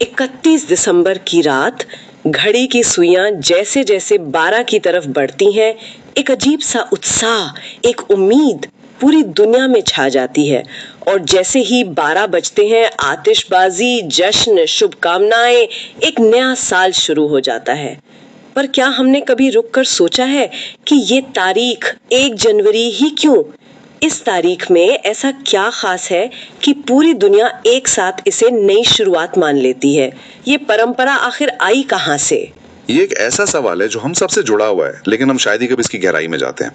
31 दिसंबर की रात, घड़ी की सुइयां जैसे जैसे 12 की तरफ बढ़ती हैं, एक अजीब सा उत्साह, एक उम्मीद पूरी दुनिया में छा जाती है। और जैसे ही 12 बजते हैं, आतिशबाजी, जश्न, शुभकामनाएं, एक नया साल शुरू हो जाता है। पर क्या हमने कभी रुक कर सोचा है कि ये तारीख 1 जनवरी ही क्यों? इस तारीख में ऐसा क्या खास है कि पूरी दुनिया एक साथ इसे नई शुरुआत मान लेती है? ये परंपरा आखिर आई कहाँ से? ये एक ऐसा सवाल है जो हम सबसे जुड़ा हुआ है, लेकिन हम शायद ही कभी इसकी गहराई में जाते हैं।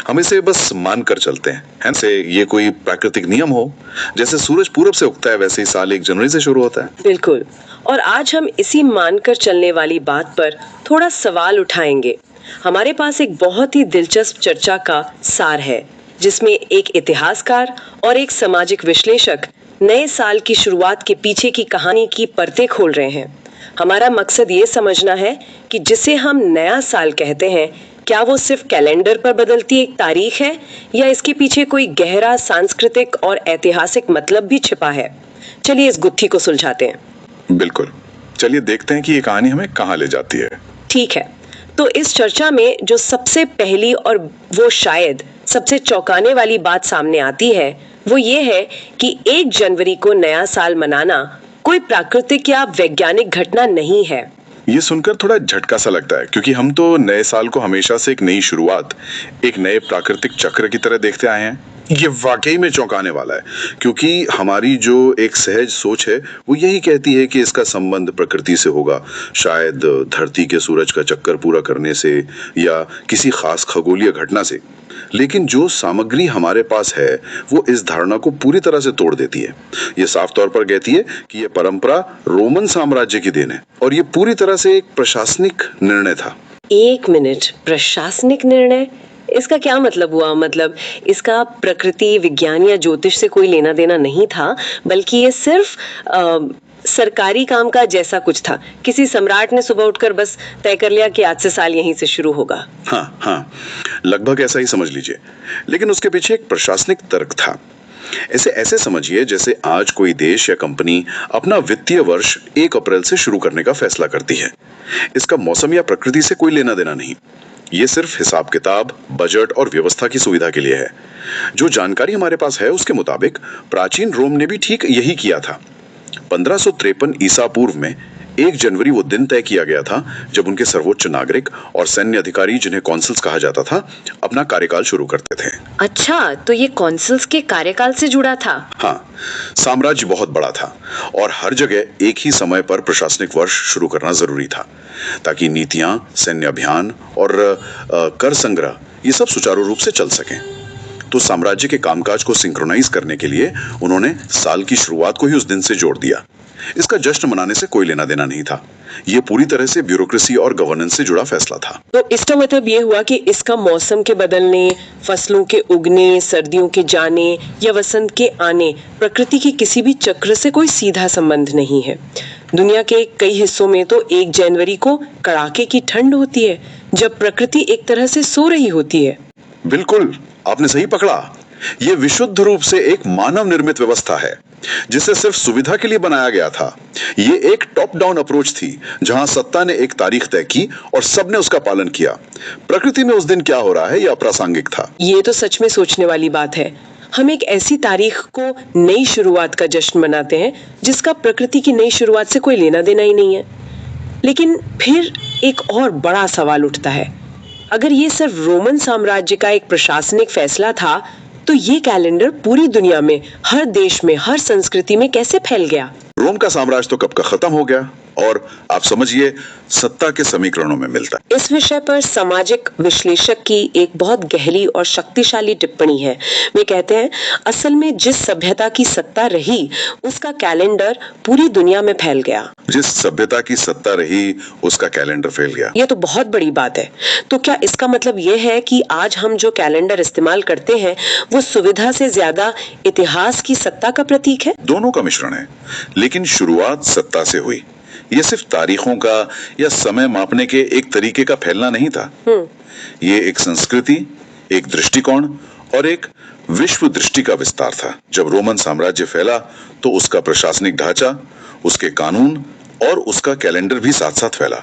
हम इसे बस मान कर चलते हैं से ये कोई प्राकृतिक नियम हो। जैसे सूरज पूरब से उगता है, वैसे ही साल 1 जनवरी से शुरू होता है। बिल्कुल। और आज हम इसी मानकर चलने वाली बात पर थोड़ा सवाल उठाएंगे। हमारे पास एक बहुत ही दिलचस्प चर्चा का सार है, जिसमें एक इतिहासकार और एक सामाजिक विश्लेषक नए साल की शुरुआत के पीछे की कहानी की परतें खोल रहे हैं। हमारा मकसद ये समझना है कि जिसे हम नया साल कहते हैं, क्या वो सिर्फ कैलेंडर पर बदलती एक तारीख है, या इसके पीछे कोई गहरा सांस्कृतिक और ऐतिहासिक मतलब भी छिपा है? चलिए इस गुत्थी को सुलझाते हैं। बिल्कुल, चलिए देखते हैं कि ये कहानी हमें कहाँ ले जाती है। ठीक है, तो इस चर्चा में जो सबसे पहली और वो शायद सबसे चौंकाने वाली बात सामने आती है, वो ये है कि 1 जनवरी को नया साल मनाना कोई प्राकृतिक या वैज्ञानिक घटना नहीं है। ये सुनकर थोड़ा झटका सा लगता है, क्योंकि हम तो नए साल को हमेशा से एक नई शुरुआत, एक नए प्राकृतिक चक्र की तरह देखते आए हैं। ये वाकई में चौंकाने वाला है, क्योंकि हमारी जो एक सहज सोच है वो यही कहती है कि इसका संबंध प्रकृति से होगा, शायद धरती के सूरज का चक्कर पूरा करने से या किसी खास खगोलीय घटना से। लेकिन जो सामग्री हमारे पास है वो इस धारणा को पूरी तरह से तोड़ देती है। ये साफ तौर पर कहती है कि ये परंपरा रोमन साम्राज्य की देन है और ये पूरी तरह से एक प्रशासनिक निर्णय था। 1 मिनट, प्रशासनिक निर्णय? इसका क्या मतलब हुआ? मतलब इसका प्रकृति, विज्ञान या ज्योतिष से कोई लेना देना नहीं था, बल्कि ये सिर्फ सरकारी काम का जैसा कुछ था। किसी सम्राट ने सुबह उठकर बस तय कर लिया कि आज से साल यहीं से शुरू होगा। हाँ, लगभग ऐसा ही समझ लीजिए। लेकिन उसके पीछे एक प्रशासनिक तर्क था। ऐसे समझिए जैसे आज कोई देश या कंपनी अपना वित्तीय वर्ष 1 अप्रैल से शुरू करने का फैसला करती है। इसका मौसम या प्रकृति से कोई लेना देना नहीं। ये सिर्फ हिसाब किताब, बजट और व्यवस्था की सुविधा के लिए है। जो जानकारी हमारे पास है उसके मुताबिक प्राचीन रोम ने भी ठीक यही किया था। 1553 ईसा पूर्व में 1 जनवरी वो दिन तय किया गया था जब उनके सर्वोच्च नागरिक और सैन्य अधिकारी, जिन्हें कॉन्सल्स कहा जाता था, अपना कार्यकाल शुरू करते थे। अच्छा, तो ये कॉन्सल्स के कार्यकाल से जुड़ा था? हाँ, साम्राज्य बहुत बड़ा था और हर जगह एक ही समय पर प्रशासनिक वर्ष शुरू करना जरूरी था, ताकि नीतियां, सैन्य अभियान और कर संग्रह ये सब सुचारू रूप से चल सकें। तो साम्राज्य के कामकाज को सिंक्रोनाइज करने के लिए उन्होंने साल की शुरुआत को ही उस दिन से जोड़ दिया। इसका जश्न मनाने से कोई लेना देना नहीं था। ये पूरी तरह से ब्यूरोक्रेसी और गवर्नेंस से जुड़ा फैसला था। तो इसका मतलब ये हुआ कि इसका मौसम के बदलने, फसलों के उगने, सर्दियों के जाने या वसंत के आने, प्रकृति के किसी भी चक्र से कोई सीधा संबंध नहीं है। दुनिया के कई हिस्सों में तो 1 जनवरी को कड़ाके की ठंड होती है, जब प्रकृति एक तरह से सो रही होती है। बिल्कुल, आपने सही पकड़ा। ये विशुद्ध रूप से एक मानव निर्मित व्यवस्था है, जिसे सिर्फ सुविधा के लिए बनाया गया था। ये एक टॉप डाउन अप्रोच थी, जहां सत्ता ने एक तारीख तय की और सबने उसका पालन किया। प्रकृति में उस दिन क्या हो रहा है, यह अप्रासंगिक था। ये तो सच में सोचने वाली बात है। हम एक ऐसी तारीख को नई शुरुआत का जश्न मनाते हैं जिसका प्रकृति की नई शुरुआत से कोई लेना देना ही नहीं है। लेकिन फिर एक और बड़ा सवाल उठता है, अगर ये सिर्फ रोमन साम्राज्य का एक प्रशासनिक फैसला था, तो ये कैलेंडर पूरी दुनिया में, हर देश में, हर संस्कृति में कैसे फैल गया? रोम का साम्राज्य तो कब का खत्म हो गया और आप समझिए सत्ता के समीकरणों में मिलता है। इस विषय पर सामाजिक विश्लेषक की एक बहुत गहरी और शक्तिशाली टिप्पणी है। वे कहते हैं, असल में जिस सभ्यता की सत्ता रही, उसका कैलेंडर पूरी दुनिया में फैल गया। जिस सभ्यता की सत्ता रही, उसका कैलेंडर फैल गया। ये तो बहुत बड़ी बात है। तो क्या इसका मतलब ये है कि आज हम जो कैलेंडर इस्तेमाल करते हैं, वो सुविधा से ज्यादा इतिहास की सत्ता का प्रतीक है? दोनों का मिश्रण है, लेकिन शुरुआत सत्ता से हुई। ये सिर्फ तारीखों का या समय मापने के एक तरीके का फैलना नहीं था। ये एक संस्कृति, एक दृष्टिकोण और एक विश्व दृष्टि का विस्तार था। जब रोमन साम्राज्य फैला तो उसका प्रशासनिक ढांचा, उसके कानून और उसका कैलेंडर भी साथ साथ फैला।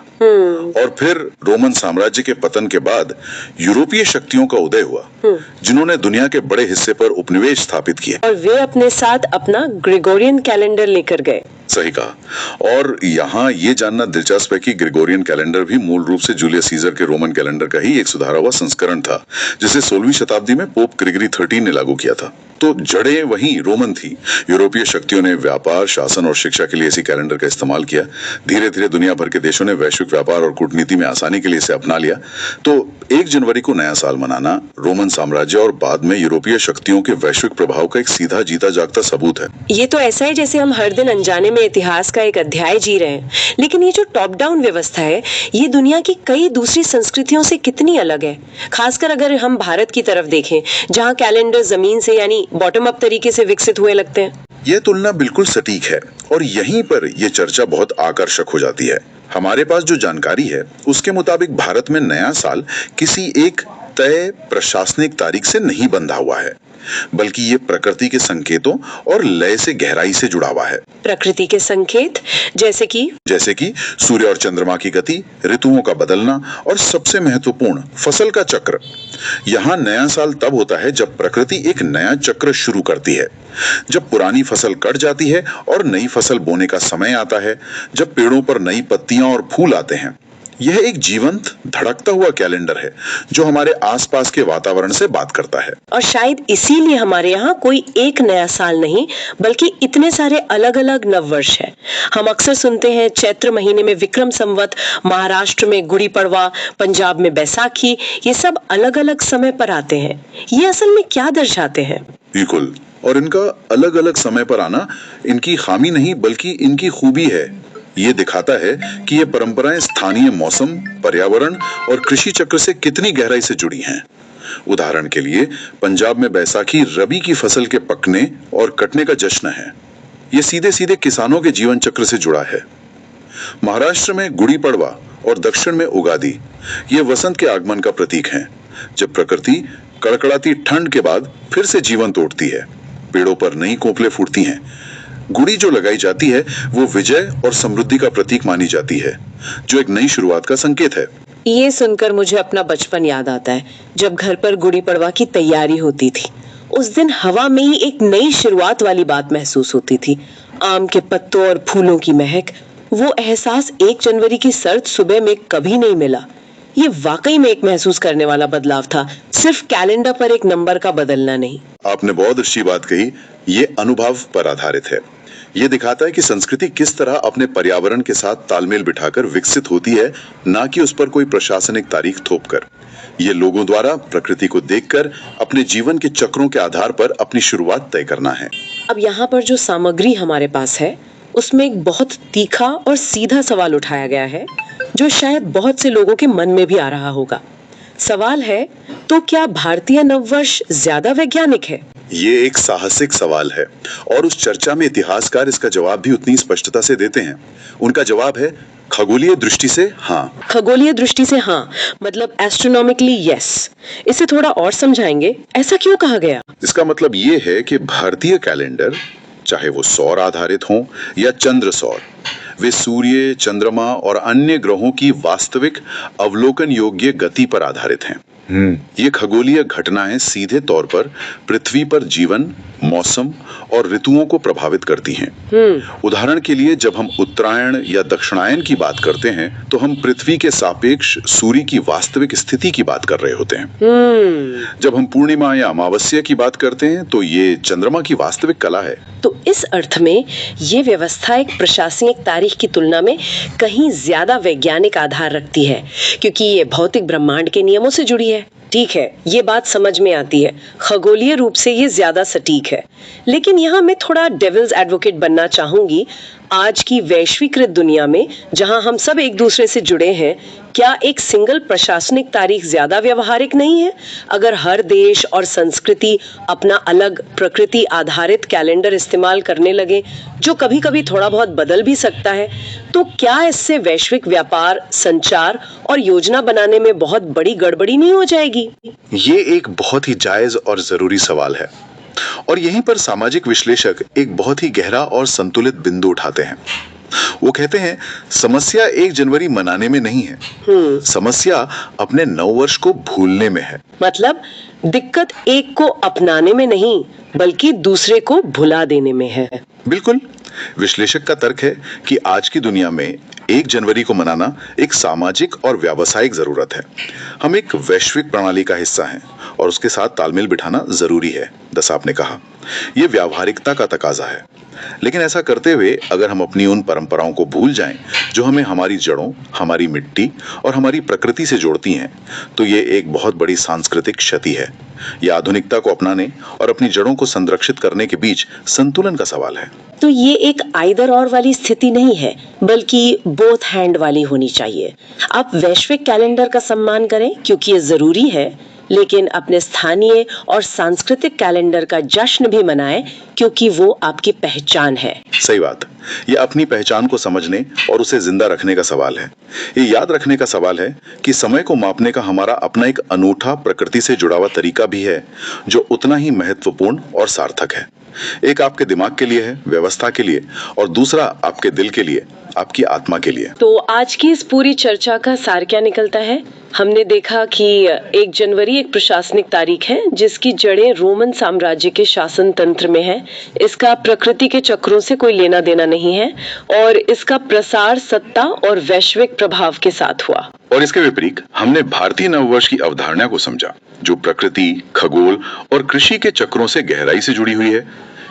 और फिर रोमन साम्राज्य के पतन के बाद यूरोपीय शक्तियों का उदय हुआ, जिन्होंने दुनिया के बड़े हिस्से पर उपनिवेश स्थापित किए। और वे अपने साथ अपना ग्रेगोरियन कैलेंडर लेकर गए। सही कहा। और यहाँ ये जानना दिलचस्प है कि ग्रेगोरियन कैलेंडर भी मूल रूप से जूलियस सीजर के रोमन कैलेंडर का ही एक सुधारा हुआ संस्करण था, जिसे 16वीं शताब्दी में पोप ग्रेगरी 13 ने लागू किया था। तो जड़ें वहीं रोमन थी। यूरोपीय शक्तियों ने व्यापार, शासन और शिक्षा के लिए इसी कैलेंडर का इस्तेमाल किया। धीरे धीरे दुनिया भर के देशों ने वैश्विक व्यापार और कूटनीति में आसानी के लिए इसे अपना लिया। तो 1 जनवरी को नया साल मनाना रोमन साम्राज्य और बाद में यूरोपीय शक्तियों के वैश्विक प्रभाव का एक सीधा जीता जागता सबूत है। ये तो ऐसा है जैसे हम हर दिन अनजाने में इतिहास का एक अध्याय जी रहे हैं। लेकिन ये जो टॉप डाउन व्यवस्था है, ये दुनिया की कई दूसरी संस्कृतियों से कितनी अलग है। खासकर अगर हम भारत की तरफ देखें, जहाँ कैलेंडर जमीन से यानी बॉटम अप तरीके से विकसित हुए लगते हैं। यह तुलना बिल्कुल सटीक है और यहीं पर यह चर्चा बहुत आकर्षक हो जाती है। हमारे पास जो जानकारी है उसके मुताबिक भारत में नया साल किसी एक तय प्रशासनिक तारीख से नहीं बंधा हुआ है, बल्कि ये प्रकृति के संकेतों और लय से गहराई से जुड़ा हुआ है। प्रकृति के संकेत जैसे कि सूर्य और चंद्रमा की गति, ऋतुओं का बदलना और सबसे महत्वपूर्ण फसल का चक्र। यहाँ नया साल तब होता है जब प्रकृति एक नया चक्र शुरू करती है, जब पुरानी फसल कट जाती है और नई फसल बोने का समय आता है, जब पेड़ों पर नई पत्तियां और फूल आते हैं। यह एक जीवंत धड़कता हुआ कैलेंडर है जो हमारे आसपास के वातावरण से बात करता है। और शायद इसीलिए हमारे यहाँ कोई एक नया साल नहीं, बल्कि इतने सारे अलग अलग नववर्ष है। हम अक्सर सुनते हैं चैत्र महीने में विक्रम संवत, महाराष्ट्र में गुड़ी पड़वा, पंजाब में बैसाखी। ये सब अलग अलग समय पर आते हैं। ये असल में क्या दर्शाते हैं? बिल्कुल, और इनका अलग अलग समय पर आना इनकी खामी नहीं बल्कि इनकी खूबी है। ये दिखाता है कि ये परंपराएं स्थानीय मौसम, पर्यावरण और कृषि चक्र से कितनी गहराई से जुड़ी हैं। उदाहरण के लिए पंजाब में बैसाखी रबी की फसल के पकने और कटने का जश्न है। ये सीधे सीधे किसानों के जीवन चक्र से जुड़ा है। महाराष्ट्र में गुड़ी पड़वा और दक्षिण में उगादी ये वसंत के आगमन का प्रतीक हैं, जब प्रकृति कड़कड़ाती ठंड के बाद फिर से जीवन तोड़ती है। पेड़ों पर नई कोपलें फूटती हैं। गुड़ी जो लगाई जाती है वो विजय और समृद्धि का प्रतीक मानी जाती है, जो एक नई शुरुआत का संकेत है। ये सुनकर मुझे अपना बचपन याद आता है, जब घर पर गुड़ी पड़वा की तैयारी होती थी। उस दिन हवा में ही एक नई शुरुआत वाली बात महसूस होती थी। आम के पत्तों और फूलों की महक, वो एहसास 1 जनवरी की सर्द सुबह में कभी नहीं मिला। ये वाकई में एक महसूस करने वाला बदलाव था, सिर्फ कैलेंडर पर एक नंबर का बदलना नहीं। आपने बहुत अच्छी बात कही। ये अनुभव पर आधारित है। ये दिखाता है कि संस्कृति किस तरह अपने पर्यावरण के साथ तालमेल बिठाकर विकसित होती है, ना कि उस पर कोई प्रशासनिक तारीख थोपकर। ये लोगों द्वारा प्रकृति को देखकर अपने जीवन के चक्रों के आधार पर अपनी शुरुआत तय करना है। अब यहाँ पर जो सामग्री हमारे पास है, उसमें एक बहुत तीखा और सीधा सवाल उठाया गया है, जो शायद बहुत से लोगों के मन में भी आ रहा होगा। सवाल है, तो क्या भारतीय नववर्ष ज्यादा वैज्ञानिक है? ये एक साहसिक सवाल है और उस चर्चा में इतिहासकार इसका जवाब भी उतनी स्पष्टता से देते हैं। उनका जवाब है खगोलीय दृष्टि से हाँ। खगोलीय दृष्टि से हाँ, मतलब एस्ट्रोनॉमिकली यस। इसे थोड़ा और समझाएंगे, ऐसा क्यों कहा गया? इसका मतलब ये है कि भारतीय कैलेंडर, चाहे वो सौर आधारित हो या चंद्र सौर, वे सूर्य, चंद्रमा और अन्य ग्रहों की वास्तविक अवलोकन योग्य गति पर आधारित हैं। ये खगोलीय घटनाएं सीधे तौर पर पृथ्वी पर जीवन, मौसम और ऋतुओं को प्रभावित करती हैं। उदाहरण के लिए जब हम उत्तरायण या दक्षिणायन की बात करते हैं तो हम पृथ्वी के सापेक्ष सूर्य की वास्तविक स्थिति की बात कर रहे होते हैं। जब हम पूर्णिमा या अमावस्या की बात करते हैं तो ये चंद्रमा की वास्तविक कला है। तो इस अर्थ में ये व्यवस्था एक प्रशासनिक तारीख की तुलना में कहीं ज्यादा वैज्ञानिक आधार रखती है, क्योंकि ये भौतिक ब्रह्मांड के नियमों से जुड़ी है। ठीक है, ये बात समझ में आती है, खगोलीय रूप से ये ज्यादा सटीक है। लेकिन यहाँ मैं थोड़ा डेविल्स एडवोकेट बनना चाहूंगी। आज की वैश्वीकृत दुनिया में जहाँ हम सब एक दूसरे से जुड़े हैं, क्या एक सिंगल प्रशासनिक तारीख ज्यादा व्यवहारिक नहीं है? अगर हर देश और संस्कृति अपना अलग प्रकृति आधारित कैलेंडर इस्तेमाल करने लगे, जो कभी कभी थोड़ा बहुत बदल भी सकता है, तो क्या इससे वैश्विक व्यापार, संचार और योजना बनाने में बहुत बड़ी गड़बड़ी नहीं हो जाएगी? ये एक बहुत ही जायज और जरूरी सवाल है और यहीं पर सामाजिक विश्लेषक एक बहुत ही गहरा और संतुलित बिंदु उठाते हैं। वो कहते हैं समस्या 1 जनवरी मनाने में नहीं है, समस्या अपने नववर्ष को भूलने में है। मतलब दिक्कत एक को अपनाने में नहीं बल्कि दूसरे को भुला देने में है। बिल्कुल। विश्लेषक का तर्क है कि आज की दुनिया में 1 जनवरी को मनाना एक सामाजिक और व्यावसायिक जरूरत है। हम एक वैश्विक प्रणाली का हिस्सा हैं और उसके साथ तालमेल बिठाना जरूरी है, दसाप ने कहा। यह व्यावहारिकता का तकाजा है। लेकिन ऐसा करते हुए अगर हम अपनी उन परंपराओं को भूल जाएं जो हमें हमारी जड़ों, हमारी मिट्टी और हमारी प्रकृति से जोड़ती हैं, तो ये एक बहुत बड़ी सांस्कृतिक क्षति है। यह आधुनिकता को अपनाने और अपनी जड़ों को संरक्षित करने के बीच संतुलन का सवाल है। तो ये एक आइदर और वाली स्थिति नहीं है बल्कि बोथ हैंड वाली होनी चाहिए। आप वैश्विक कैलेंडर का सम्मान करें क्योंकि ये जरूरी है, लेकिन अपने स्थानीय और सांस्कृतिक कैलेंडर का जश्न भी मनाएं क्योंकि वो आपकी पहचान है। सही बात। ये अपनी पहचान को समझने और उसे जिंदा रखने का सवाल है। ये याद रखने का सवाल है कि समय को मापने का हमारा अपना एक अनूठा प्रकृति से जुड़ा हुआ तरीका भी है जो उतना ही महत्वपूर्ण और सार्थक है। एक आपके दिमाग के लिए है, व्यवस्था के लिए, और दूसरा आपके दिल के लिए, आपकी आत्मा के लिए। तो आज की इस पूरी चर्चा का सार क्या निकलता है? हमने देखा कि 1 जनवरी एक प्रशासनिक तारीख है जिसकी जड़ें रोमन साम्राज्य के शासन तंत्र में है। इसका प्रकृति के चक्रों से कोई लेना देना नहीं है और इसका प्रसार सत्ता और वैश्विक प्रभाव के साथ हुआ। और इसके विपरीत हमने भारतीय नववर्ष की अवधारणा को समझा जो प्रकृति, खगोल और कृषि के चक्रों से गहराई से जुड़ी हुई है।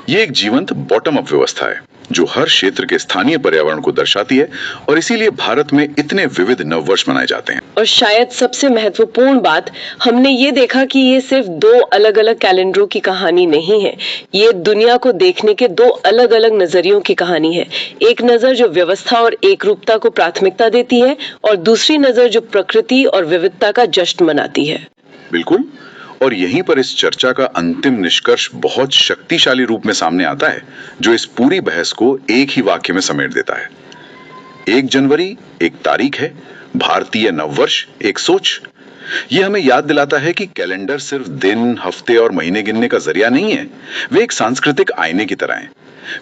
ये एक जीवंत बॉटम अप व्यवस्था है जो हर क्षेत्र के स्थानीय पर्यावरण को दर्शाती है और इसीलिए भारत में इतने विविध नववर्ष मनाए जाते हैं। और शायद सबसे महत्वपूर्ण बात, हमने ये देखा कि ये सिर्फ 2 अलग-अलग कैलेंडरों की कहानी नहीं है। ये दुनिया को देखने के 2 अलग-अलग नजरियों की कहानी है। एक नजर जो व्यवस्था और एकरूपता को प्राथमिकता देती है और दूसरी नजर जो प्रकृति और विविधता का जश्न मनाती है। बिल्कुल। और यहीं पर इस चर्चा का अंतिम निष्कर्ष बहुत शक्तिशाली रूप में सामने आता है जो इस पूरी बहस को एक ही वाक्य में समेट देता है। 1 जनवरी एक तारीख है, भारतीय नववर्ष एक सोच। ये हमें याद दिलाता है कि कैलेंडर सिर्फ दिन, हफ्ते और महीने गिनने का जरिया नहीं है। वे एक सांस्कृतिक आईने की तरह हैं।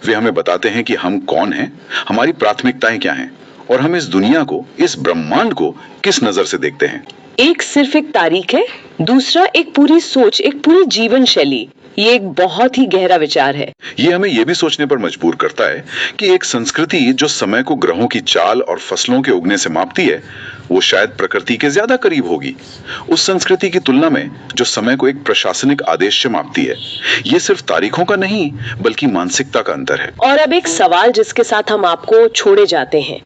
वे हमें बताते हैं कि हम कौन हैं, हमारी प्राथमिकताएं क्या हैं और हम इस दुनिया को, इस ब्रह्मांड को किस नजर से देखते हैं। एक सिर्फ एक तारीख है, दूसरा एक पूरी सोच, एक पूरी जीवन शैली। ये एक बहुत ही गहरा विचार है। ये हमें ये भी सोचने पर मजबूर करता है कि एक संस्कृति जो समय को ग्रहों की चाल और फसलों के उगने से मापती है, वो शायद प्रकृति के ज्यादा करीब होगी उस संस्कृति की तुलना में जो समय को एक प्रशासनिक आदेश से मापती है। ये सिर्फ तारीखों का नहीं बल्कि मानसिकता का अंतर है। और अब एक सवाल जिसके साथ हम आपको छोड़े जाते हैं।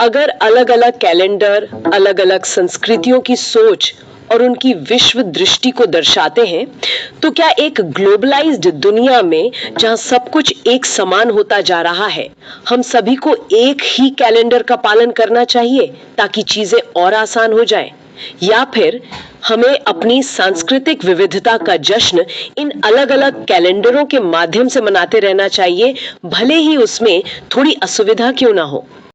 अगर अलग-अलग कैलेंडर अलग-अलग संस्कृतियों की सोच और उनकी विश्व दृष्टि को दर्शाते हैं, तो क्या एक ग्लोबलाइज्ड दुनिया में जहां सब कुछ एक समान होता जा रहा है, हम सभी को एक ही कैलेंडर का पालन करना चाहिए ताकि चीजें और आसान हो जाएं? या फिर हमें अपनी सांस्कृतिक विविधता का जश्न इन अलग-अलग कैलेंडरों के माध्यम से मनाते रहना चाहिए, भले ही उसमें थोड़ी असुविधा क्यों ना हो?